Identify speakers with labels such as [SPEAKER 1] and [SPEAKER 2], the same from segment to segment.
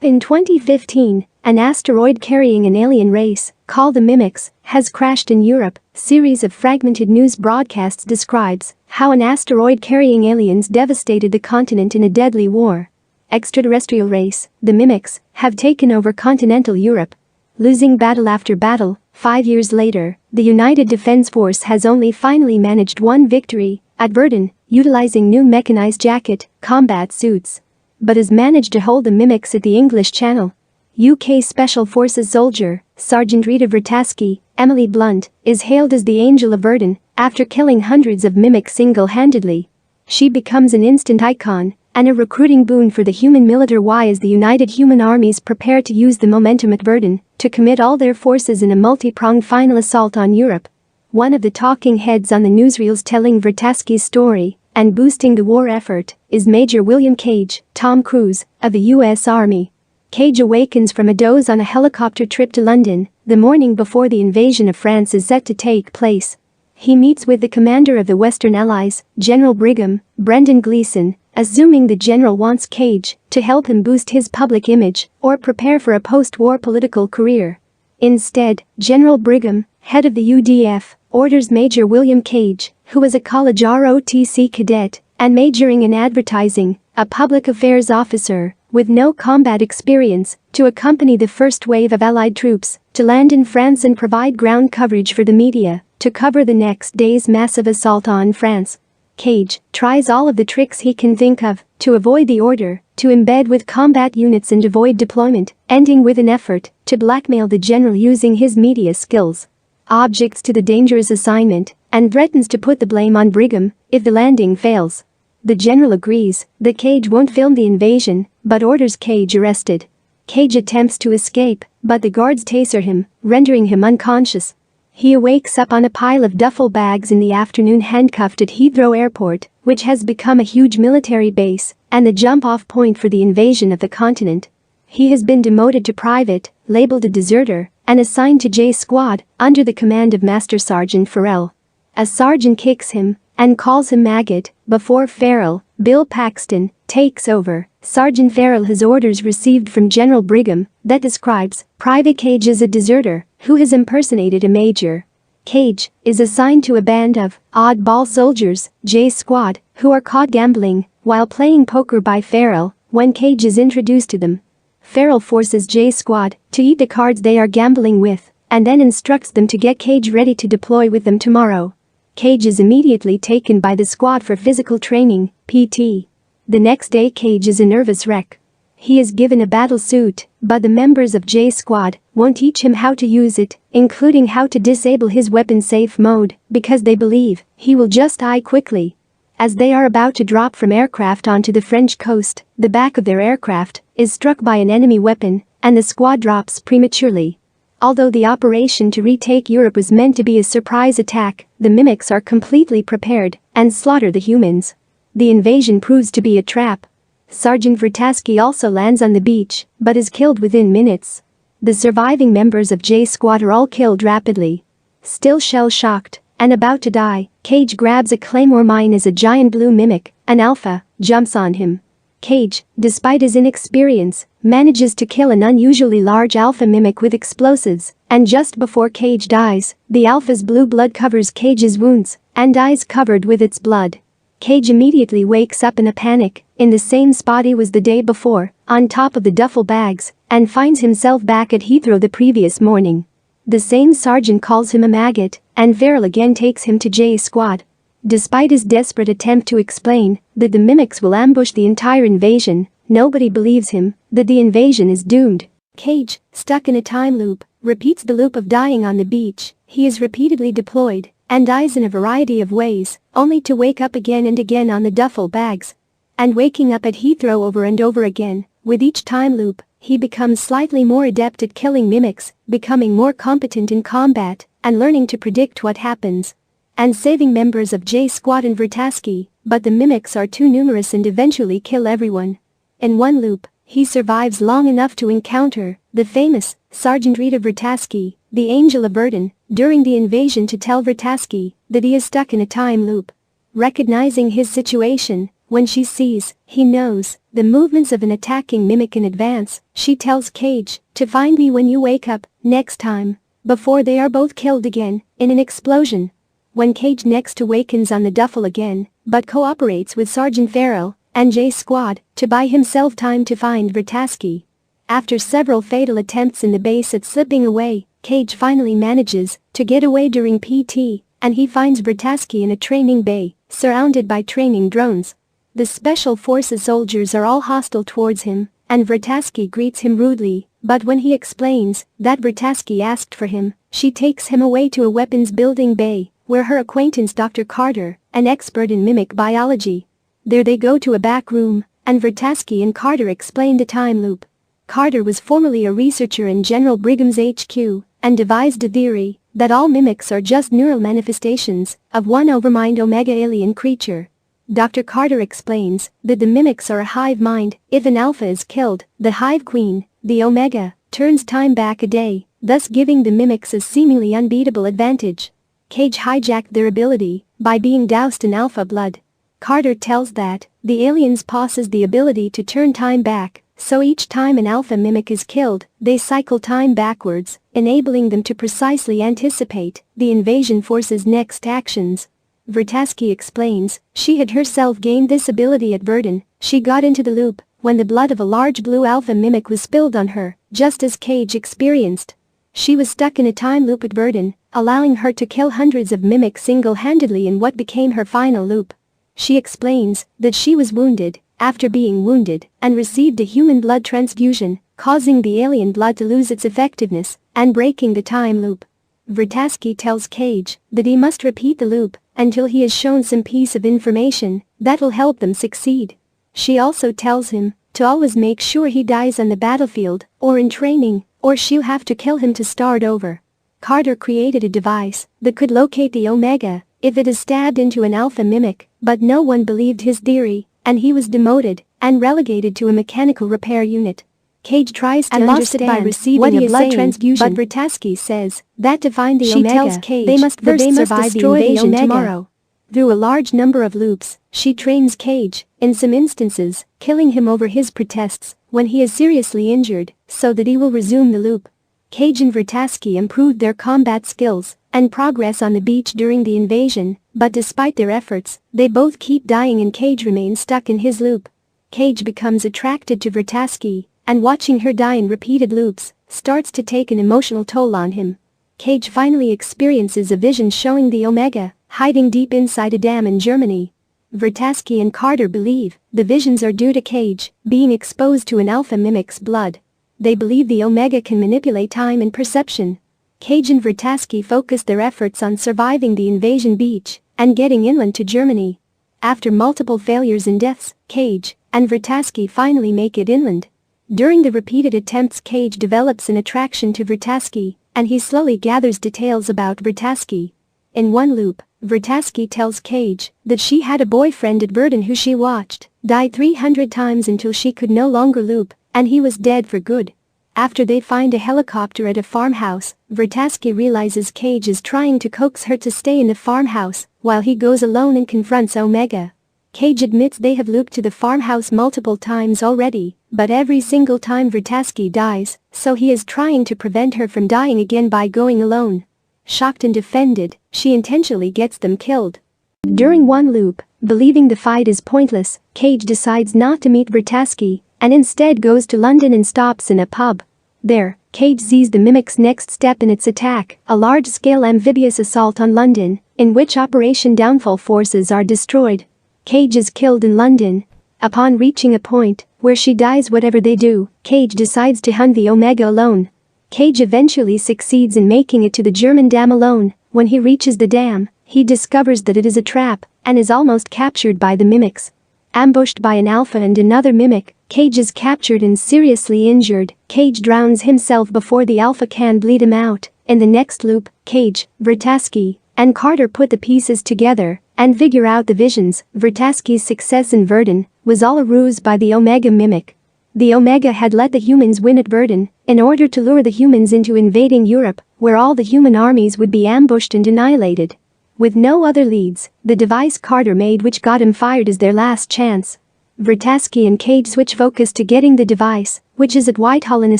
[SPEAKER 1] In 2015, an asteroid carrying an alien race, called the Mimics, has crashed in Europe. Series of fragmented news broadcasts describes how an asteroid carrying aliens devastated the continent in a deadly war. Extraterrestrial race, the Mimics, have taken over continental Europe. Losing battle after battle, 5 years later, the United Defense Force has only finally managed one victory, at Verdun, utilizing new mechanized jacket, combat suits. But has managed to hold the Mimics at the English Channel. UK Special Forces soldier, Sergeant Rita Vrataski, Emily Blunt, is hailed as the Angel of Verdun after killing hundreds of Mimics single-handedly. She becomes an instant icon and a recruiting boon for the human military as the United Human Armies prepare to use the momentum at Verdun to commit all their forces in a multi-pronged final assault on Europe. One of the talking heads on the newsreels telling Vrataski's story and boosting the war effort is Major William Cage, Tom Cruise, of the U.S. Army. Cage awakens from a doze on a helicopter trip to London the morning before the invasion of France is set to take place. He meets with the commander of the Western Allies, General Brigham, Brendan Gleeson, assuming the general wants Cage to help him boost his public image or prepare for a post-war political career. Instead, General Brigham, head of the UDF, orders Major William Cage, who was a college ROTC cadet and majoring in advertising, a public affairs officer with no combat experience, to accompany the first wave of Allied troops to land in France and provide ground coverage for the media to cover the next day's massive assault on France. Cage tries all of the tricks he can think of to avoid the order to embed with combat units and avoid deployment, ending with an effort to blackmail the general using his media skills. Objects to the dangerous assignment and threatens to put the blame on Brigham if the landing fails. The general agrees that Cage won't film the invasion but orders Cage arrested. Cage attempts to escape, but the guards taser him, rendering him unconscious. He wakes up on a pile of duffel bags in the afternoon, handcuffed at Heathrow Airport, which has become a huge military base and the jump-off point for the invasion of the continent. He has been demoted to private, labeled a deserter, and assigned to J Squad under the command of Master Sergeant Farrell. A sergeant kicks him and calls him maggot before Farrell, Bill Paxton, takes over. Sergeant Farrell has orders received from General Brigham that describes Private Cage as a deserter who has impersonated a major. Cage is assigned to a band of oddball soldiers, J Squad, who are caught gambling while playing poker by Farrell when Cage is introduced to them. Farrell forces J Squad to eat the cards they are gambling with and then instructs them to get Cage ready to deploy with them tomorrow. Cage is immediately taken by the squad for physical training, PT. The next day Cage is a nervous wreck. He is given a battle suit, but the members of J Squad won't teach him how to use it, including how to disable his weapon safe mode, because they believe he will just die quickly. As they are about to drop from aircraft onto the French coast, the back of their aircraft is struck by an enemy weapon, and the squad drops prematurely. Although the operation to retake Europe was meant to be a surprise attack, the Mimics are completely prepared and slaughter the humans. The invasion proves to be a trap. Sergeant Vrataski also lands on the beach, but is killed within minutes. The surviving members of J Squad are all killed rapidly. Still shell-shocked and about to die, Cage grabs a claymore mine as a giant blue mimic, an alpha, jumps on him. Cage, despite his inexperience, manages to kill an unusually large alpha mimic with explosives, and just before Cage dies, the alpha's blue blood covers Cage's wounds and dies covered with its blood. Cage immediately wakes up in a panic, in the same spot he was the day before, on top of the duffel bags, and finds himself back at Heathrow the previous morning. The same sergeant calls him a maggot, and Farrell again takes him to J Squad. Despite his desperate attempt to explain that the Mimics will ambush the entire invasion, nobody believes him that the invasion is doomed. Cage, stuck in a time loop, repeats the loop of dying on the beach. He is repeatedly deployed and dies in a variety of ways, only to wake up again and again on the duffel bags. And waking up at Heathrow over and over again, with each time loop, he becomes slightly more adept at killing Mimics, becoming more competent in combat, and learning to predict what happens. And saving members of J Squad and Vrataski, but the Mimics are too numerous and eventually kill everyone. In one loop, he survives long enough to encounter the famous Sergeant Rita Vrataski, the Angel of Verdun, during the invasion to tell Vrataski that he is stuck in a time loop. Recognizing his situation, When she sees, he knows, the movements of an attacking mimic in advance, she tells Cage to find me when you wake up, next time, before they are both killed again, in an explosion. When Cage next awakens on the duffel again, but cooperates with Sergeant Farrell and Jay's squad to buy himself time to find Vrataski. After several fatal attempts in the base at slipping away, Cage finally manages to get away during PT, and he finds Vrataski in a training bay, surrounded by training drones. The Special Forces soldiers are all hostile towards him, and Vrataski greets him rudely, but when he explains that Vrataski asked for him, she takes him away to a weapons building bay, where her acquaintance Dr. Carter, an expert in mimic biology. There they go to a back room, and Vrataski and Carter explain the time loop. Carter was formerly a researcher in General Brigham's HQ, and devised a theory that all mimics are just neural manifestations of one overmind omega alien creature. Dr. Carter explains that the mimics are a hive mind. If an alpha is killed, the hive queen, the omega, turns time back a day, thus giving the mimics a seemingly unbeatable advantage. Cage hijacked their ability by being doused in alpha blood. Carter tells that the aliens possess the ability to turn time back, so each time an alpha mimic is killed, they cycle time backwards, enabling them to precisely anticipate the invasion force's next actions. Vrataski explains she had herself gained this ability at Verdun. She got into the loop when the blood of a large blue alpha mimic was spilled on her, just as Cage experienced. She was stuck in a time loop at Verdun, allowing her to kill hundreds of mimics single-handedly in what became her final loop. She explains that she was wounded after being wounded and received a human blood transfusion, causing the alien blood to lose its effectiveness and breaking the time loop. Vrataski tells Cage that he must repeat the loop until he is shown some piece of information that will help them succeed. She also tells him to always make sure he dies on the battlefield or in training, or she'll have to kill him to start over. Carter created a device that could locate the Omega if it is stabbed into an alpha mimic, but no one believed his theory, and he was demoted and relegated to a mechanical repair unit. Cage tries to understand by receiving a blood transfusion, but Vrataski says that to find the Omega, tells Cage they must first survive the invasion tomorrow. Through a large number of loops, she trains Cage, in some instances, killing him over his protests when he is seriously injured, so that he will resume the loop. Cage and Vrataski improved their combat skills and progress on the beach during the invasion, but despite their efforts, they both keep dying and Cage remains stuck in his loop. Cage becomes attracted to Vrataski, and watching her die in repeated loops starts to take an emotional toll on him. Cage finally experiences a vision showing the Omega hiding deep inside a dam in Germany. Vrataski and Carter believe the visions are due to Cage being exposed to an alpha mimic's blood. They believe the Omega can manipulate time and perception. Cage and Vrataski focus their efforts on surviving the invasion beach and getting inland to Germany. After multiple failures and deaths, Cage and Vrataski finally make it inland. During the repeated attempts, Cage develops an attraction to Vrataski, and he slowly gathers details about Vrataski. In one loop, Vrataski tells Cage that she had a boyfriend at Verdun who she watched die 300 times until she could no longer loop, and he was dead for good. After they find a helicopter at a farmhouse, Vrataski realizes Cage is trying to coax her to stay in the farmhouse, while he goes alone and confronts Omega. Cage admits they have looped to the farmhouse multiple times already, but every single time Vrataski dies, so he is trying to prevent her from dying again by going alone. Shocked and offended, she intentionally gets them killed. During one loop, believing the fight is pointless, Cage decides not to meet Vrataski, and instead goes to London and stops in a pub. There, Cage sees the mimic's next step in its attack, a large-scale amphibious assault on London, in which Operation Downfall forces are destroyed. Cage is killed in London. Upon reaching a point where she dies whatever they do, Cage decides to hunt the Omega alone. Cage eventually succeeds in making it to the German dam alone. When he reaches the dam, he discovers that it is a trap and is almost captured by the mimics. Ambushed by an alpha and another mimic, Cage is captured and seriously injured. Cage drowns himself before the alpha can bleed him out. In the next loop, Cage, Vrataski, and Carter put the pieces together and figure out the visions. Vrataski's success in Verdun was all a ruse by the Omega mimic. The Omega had let the humans win at Verdun in order to lure the humans into invading Europe, where all the human armies would be ambushed and annihilated. With no other leads, the device Carter made which got him fired is their last chance. Vrataski and Cage switch focus to getting the device, which is at Whitehall in a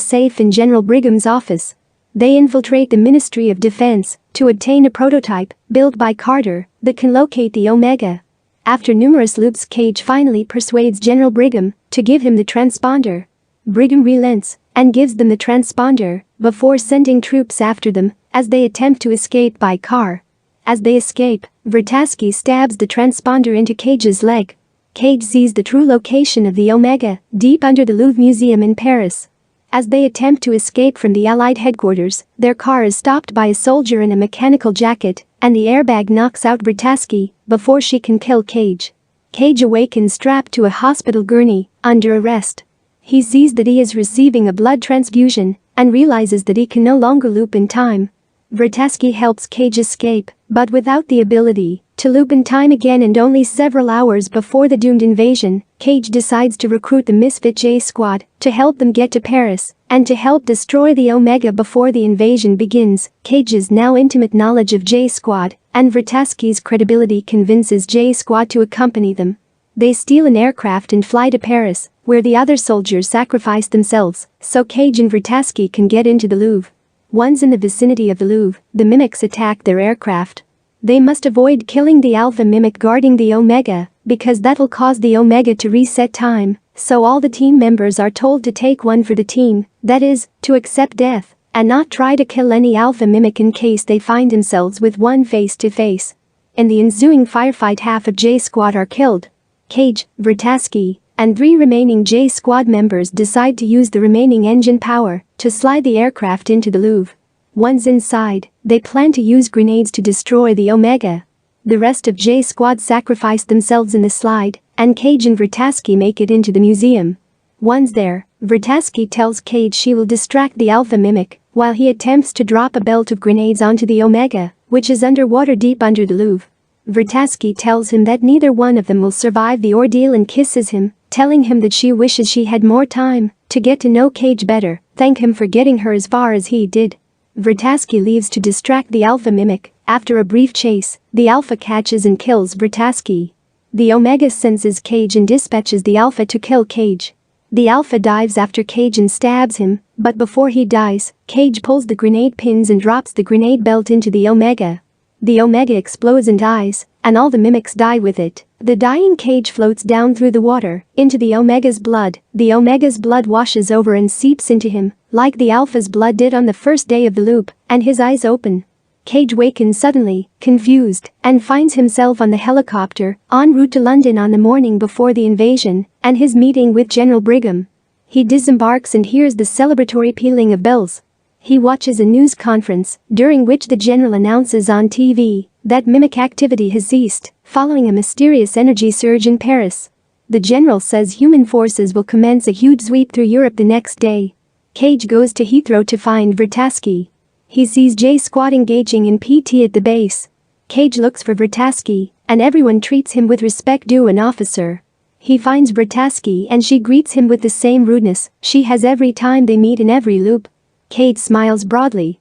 [SPEAKER 1] safe in General Brigham's office. They infiltrate the Ministry of Defense to obtain a prototype, built by Carter, that can locate the Omega. After numerous loops, Cage finally persuades General Brigham to give him the transponder. Brigham relents and gives them the transponder before sending troops after them as they attempt to escape by car. As they escape, Vrataski stabs the transponder into Cage's leg. Cage sees the true location of the Omega deep under the Louvre Museum in Paris. As they attempt to escape from the Allied headquarters, their car is stopped by a soldier in a mechanical jacket, and the airbag knocks out Vrataski before she can kill Cage. Cage awakens strapped to a hospital gurney, under arrest. He sees that he is receiving a blood transfusion and realizes that he can no longer loop in time. Vrataski helps Cage escape, but without the ability to loop in time again, and only several hours before the doomed invasion, Cage decides to recruit the Misfit J Squad to help them get to Paris and to help destroy the Omega before the invasion begins. Cage's now intimate knowledge of J Squad and Vrataski's credibility convinces J Squad to accompany them. They steal an aircraft and fly to Paris, where the other soldiers sacrifice themselves so Cage and Vrataski can get into the Louvre. Once in the vicinity of the Louvre, the mimics attack their aircraft. They must avoid killing the Alpha mimic guarding the Omega, because that'll cause the Omega to reset time, so all the team members are told to take one for the team, that is, to accept death, and not try to kill any Alpha mimic in case they find themselves with one face to face. In the ensuing firefight, half of J Squad are killed. Cage, Vrataski, and 3 remaining J Squad members decide to use the remaining engine power to slide the aircraft into the Louvre. Once inside, they plan to use grenades to destroy the Omega. The rest of J Squad sacrifice themselves in the slide, and Cage and Vrataski make it into the museum. Once there, Vrataski tells Cage she will distract the Alpha mimic while he attempts to drop a belt of grenades onto the Omega, which is underwater deep under the Louvre. Vrataski tells him that neither one of them will survive the ordeal and kisses him, telling him that she wishes she had more time to get to know Cage better, thank him for getting her as far as he did. Vrataski leaves to distract the Alpha mimic. After a brief chase, the Alpha catches and kills Vrataski. The Omega senses Cage and dispatches the Alpha to kill Cage. The Alpha dives after Cage and stabs him, but before he dies, Cage pulls the grenade pins and drops the grenade belt into the Omega. The Omega explodes and dies, and all the mimics die with it. The dying Cage floats down through the water into the Omega's blood. The Omega's blood washes over and seeps into him, like the Alpha's blood did on the first day of the loop, and his eyes open. Cage wakens suddenly, confused, and finds himself on the helicopter, en route to London on the morning before the invasion and his meeting with General Brigham. He disembarks and hears the celebratory pealing of bells. He watches a news conference, during which the general announces on TV that mimic activity has ceased, following a mysterious energy surge in Paris. The general says human forces will commence a huge sweep through Europe the next day. Cage goes to Heathrow to find Vrataski. He sees J Squad engaging in PT at the base. Cage looks for Vrataski, and everyone treats him with respect due an officer. He finds Vrataski and she greets him with the same rudeness she has every time they meet in every loop. Cage smiles broadly